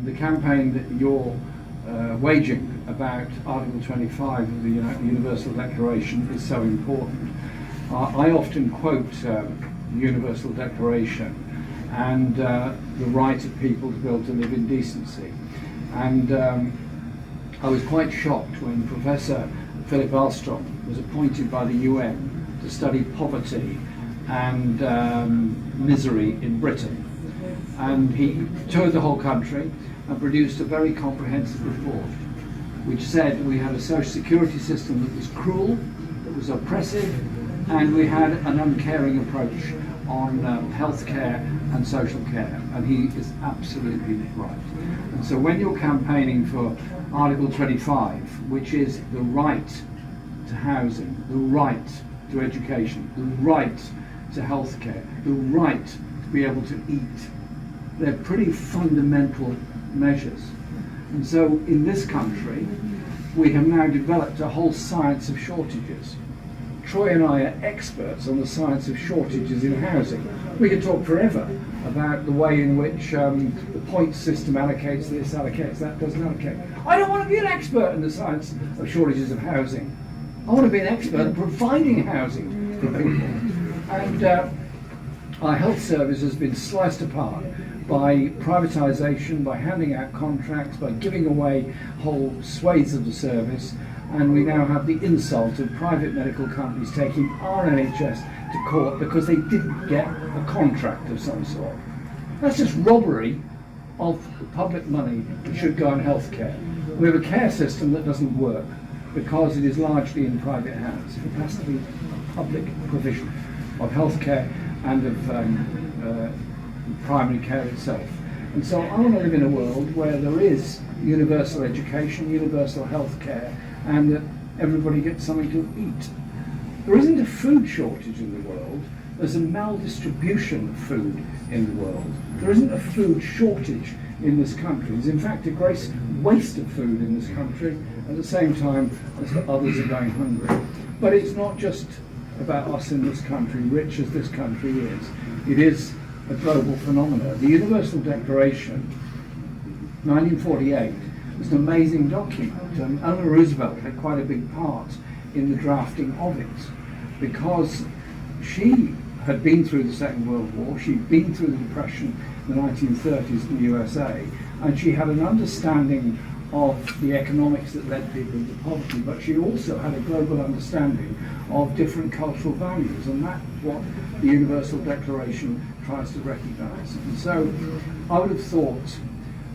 the campaign that you're waging about Article 25 of the Universal Declaration is so important. I often quote the Universal Declaration and the right of people to be able to live in decency. And I was quite shocked when Professor Philip Alstom was appointed by the UN to study poverty and misery in Britain. And he toured the whole country and produced a very comprehensive report which said we had a social security system that was cruel, that was oppressive, and we had an uncaring approach on healthcare and social care, and he is absolutely right. And so when you're campaigning for Article 25, which is the right to housing, the right to education, the right to healthcare, the right to be able to eat, they're pretty fundamental measures. And so in this country, we have now developed a whole science of shortages. Troy and I are experts on the science of shortages in housing. We could talk forever about the way in which the point system allocates this, allocates that, doesn't allocate. I don't want to be an expert in the science of shortages of housing. I want to be an expert in providing housing for people. And our health service has been sliced apart by privatisation, by handing out contracts, by giving away whole swathes of the service, and we now have the insult of private medical companies taking our NHS to court because they didn't get a contract of some sort. That's just robbery of public money that should go on healthcare. We have a care system that doesn't work because it is largely in private hands. It has to be public provision of healthcare and of primary care itself. And so I want to live in a world where there is universal education, universal healthcare, and that everybody gets something to eat. There isn't a food shortage in the world, there's a maldistribution of food in the world. There isn't a food shortage in this country. There's in fact a great waste of food in this country at the same time as others are going hungry. But it's not just about us in this country, rich as this country is. It is a global phenomenon. The Universal Declaration, 1948, was an amazing document, and Eleanor Roosevelt had quite a big part in the drafting of it, because she had been through the Second World War, she'd been through the Depression in the 1930s in the USA, and she had an understanding of the economics that led people into poverty, but she also had a global understanding of different cultural values, and that's what the Universal Declaration tries to recognise. And so I would have thought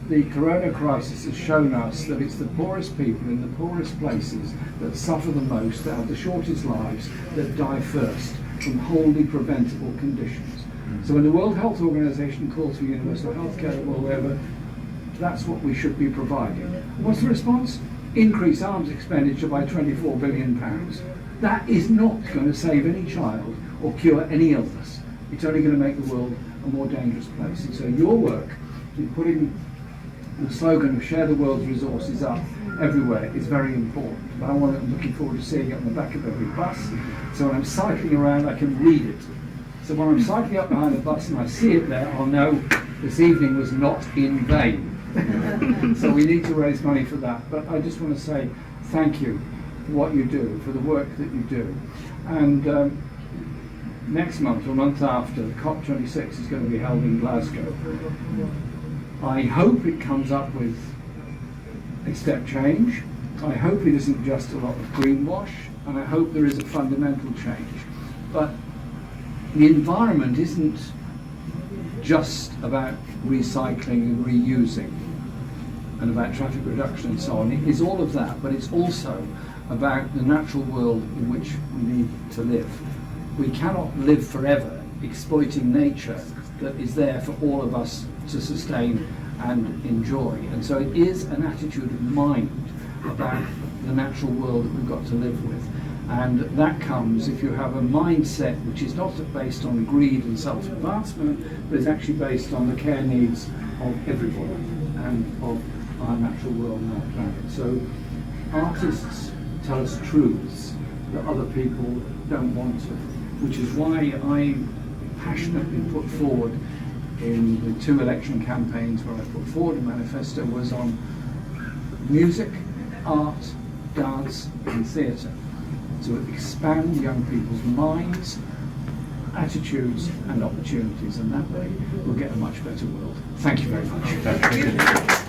the corona crisis has shown us that it's the poorest people in the poorest places that suffer the most, that have the shortest lives, that die first from wholly preventable conditions. So when the World Health Organization calls for universal health care or whatever, that's what we should be providing. What's the response? Increase arms expenditure by £24 billion. That is not going to save any child or cure any illness. It's only going to make the world a more dangerous place. And so your work in putting the slogan of share the world's resources up everywhere is very important. But I'm looking forward to seeing it on the back of every bus. So when I'm cycling around, I can read it. So when I'm cycling up behind the bus and I see it there, I'll know this evening was not in vain. So we need to raise money for that. But I just want to say thank you for what you do, for the work that you do. And next month or month after, the COP26 is going to be held in Glasgow. I hope it comes up with a step change. I hope it isn't just a lot of greenwash, and I hope there is a fundamental change. But the environment isn't just about recycling and reusing and about traffic reduction and so on. It is all of that, but it's also about the natural world in which we need to live. We cannot live forever exploiting nature that is there for all of us to sustain and enjoy. And so it is an attitude of mind about the natural world that we've got to live with. And that comes if you have a mindset which is not based on greed and self-advancement, but is actually based on the care needs of everybody and of our natural world and our planet. So artists tell us truths that other people don't want to, which is why I passionately put forward in the 2 election campaigns where I put forward a manifesto was on music, art, dance and theatre, to expand young people's minds, attitudes and opportunities, and that way we'll get a much better world. Thank you very much.